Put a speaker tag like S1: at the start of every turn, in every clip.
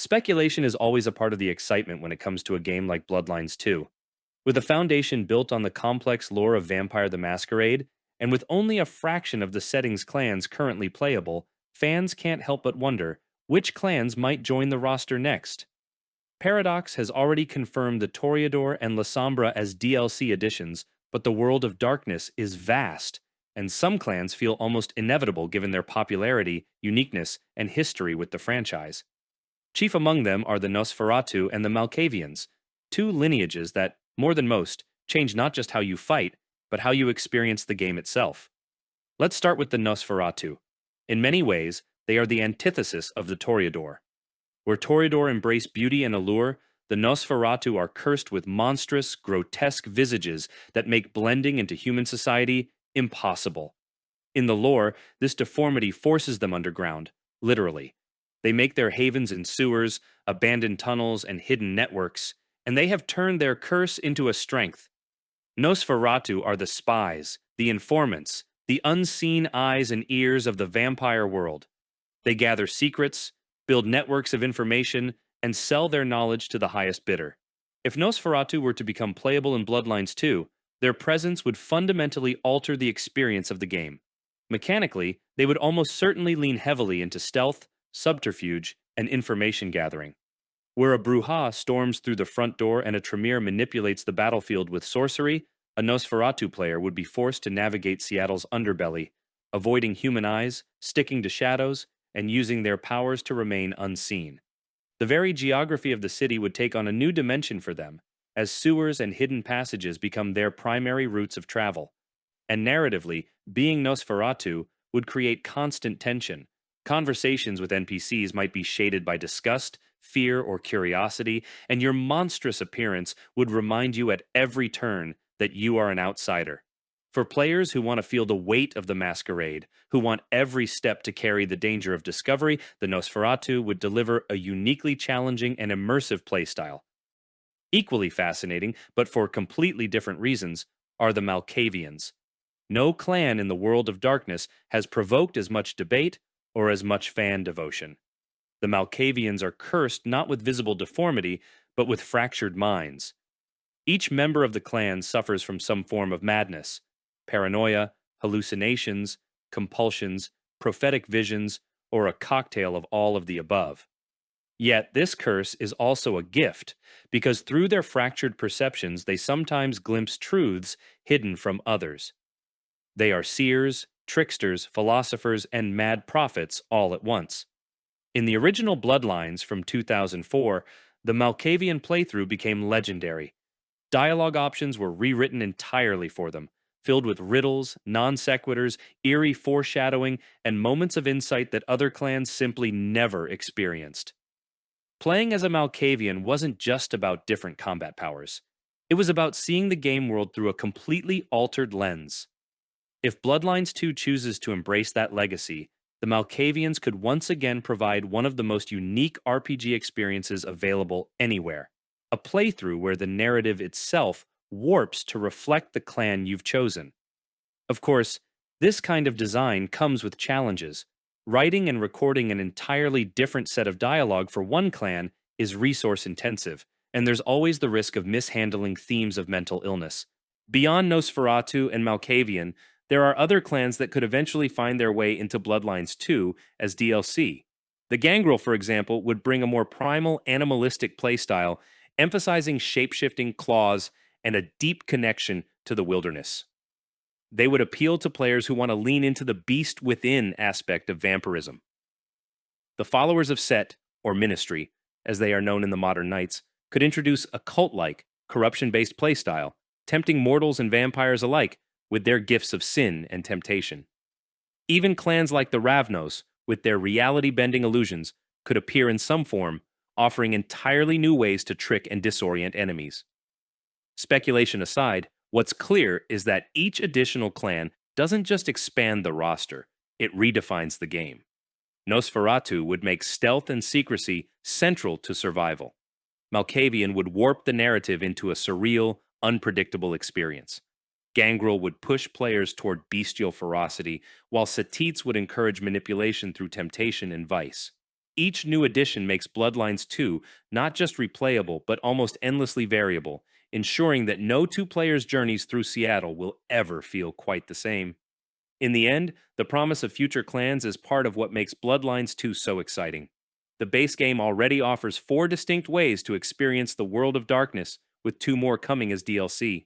S1: Speculation is always a part of the excitement when it comes to a game like Bloodlines 2. With a foundation built on the complex lore of Vampire the Masquerade, and with only a fraction of the setting's clans currently playable, fans can't help but wonder which clans might join the roster next. Paradox has already confirmed the Toreador and Lasombra as DLC additions, but the world of darkness is vast, and some clans feel almost inevitable given their popularity, uniqueness, and history with the franchise. Chief among them are the Nosferatu and the Malkavians, two lineages that, more than most, change not just how you fight, but how you experience the game itself. Let's start with the Nosferatu. In many ways, they are the antithesis of the Toreador. Where Toreador embrace beauty and allure, the Nosferatu are cursed with monstrous, grotesque visages that make blending into human society impossible. In the lore, this deformity forces them underground, literally. They make their havens in sewers, abandoned tunnels, and hidden networks, and they have turned their curse into a strength. Nosferatu are the spies, the informants, the unseen eyes and ears of the vampire world. They gather secrets, build networks of information, and sell their knowledge to the highest bidder. If Nosferatu were to become playable in Bloodlines 2, their presence would fundamentally alter the experience of the game. Mechanically, they would almost certainly lean heavily into stealth, subterfuge, and information gathering. Where a Bruja storms through the front door and a Tremere manipulates the battlefield with sorcery, a Nosferatu player would be forced to navigate Seattle's underbelly, avoiding human eyes, sticking to shadows, and using their powers to remain unseen. The very geography of the city would take on a new dimension for them, as sewers and hidden passages become their primary routes of travel. And narratively, being Nosferatu would create constant tension. Conversations with NPCs might be shaded by disgust, fear, or curiosity, and your monstrous appearance would remind you at every turn that you are an outsider. For players who want to feel the weight of the masquerade, who want every step to carry the danger of discovery, the Nosferatu would deliver a uniquely challenging and immersive playstyle. Equally fascinating, but for completely different reasons, are the Malkavians. No clan in the world of darkness has provoked as much debate or as much fan devotion. The Malkavians are cursed not with visible deformity, but with fractured minds. Each member of the clan suffers from some form of madness, paranoia, hallucinations, compulsions, prophetic visions, or a cocktail of all of the above. Yet this curse is also a gift, because through their fractured perceptions they sometimes glimpse truths hidden from others. They are seers, tricksters, philosophers, and mad prophets all at once. In the original Bloodlines from 2004, the Malkavian playthrough became legendary. Dialogue options were rewritten entirely for them, filled with riddles, non sequiturs, eerie foreshadowing, and moments of insight that other clans simply never experienced. Playing as a Malkavian wasn't just about different combat powers. It was about seeing the game world through a completely altered lens. If Bloodlines 2 chooses to embrace that legacy, the Malkavians could once again provide one of the most unique RPG experiences available anywhere. A playthrough where the narrative itself warps to reflect the clan you've chosen. Of course, this kind of design comes with challenges. Writing and recording an entirely different set of dialogue for one clan is resource intensive, and there's always the risk of mishandling themes of mental illness. Beyond Nosferatu and Malkavian, there are other clans that could eventually find their way into Bloodlines 2 as DLC. The Gangrel, for example, would bring a more primal, animalistic playstyle, emphasizing shape-shifting claws and a deep connection to the wilderness. They would appeal to players who want to lean into the beast within aspect of vampirism. The followers of Set, or Ministry, as they are known in the modern Knights, could introduce a cult-like, corruption-based playstyle, tempting mortals and vampires alike with their gifts of sin and temptation. Even clans like the Ravnos, with their reality-bending illusions, could appear in some form, offering entirely new ways to trick and disorient enemies. Speculation aside, what's clear is that each additional clan doesn't just expand the roster, it redefines the game. Nosferatu would make stealth and secrecy central to survival. Malkavian would warp the narrative into a surreal, unpredictable experience. Gangrel would push players toward bestial ferocity, while Setits would encourage manipulation through temptation and vice. Each new addition makes Bloodlines 2 not just replayable, but almost endlessly variable, ensuring that no two players' journeys through Seattle will ever feel quite the same. In the end, the promise of future clans is part of what makes Bloodlines 2 so exciting. The base game already offers 4 distinct ways to experience the World of Darkness, with 2 more coming as DLC.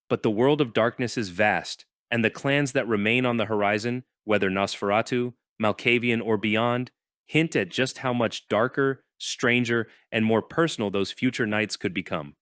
S1: But the World of Darkness is vast, and the clans that remain on the horizon, whether Nosferatu, Malkavian, or beyond, hint at just how much darker, stranger, and more personal those future nights could become.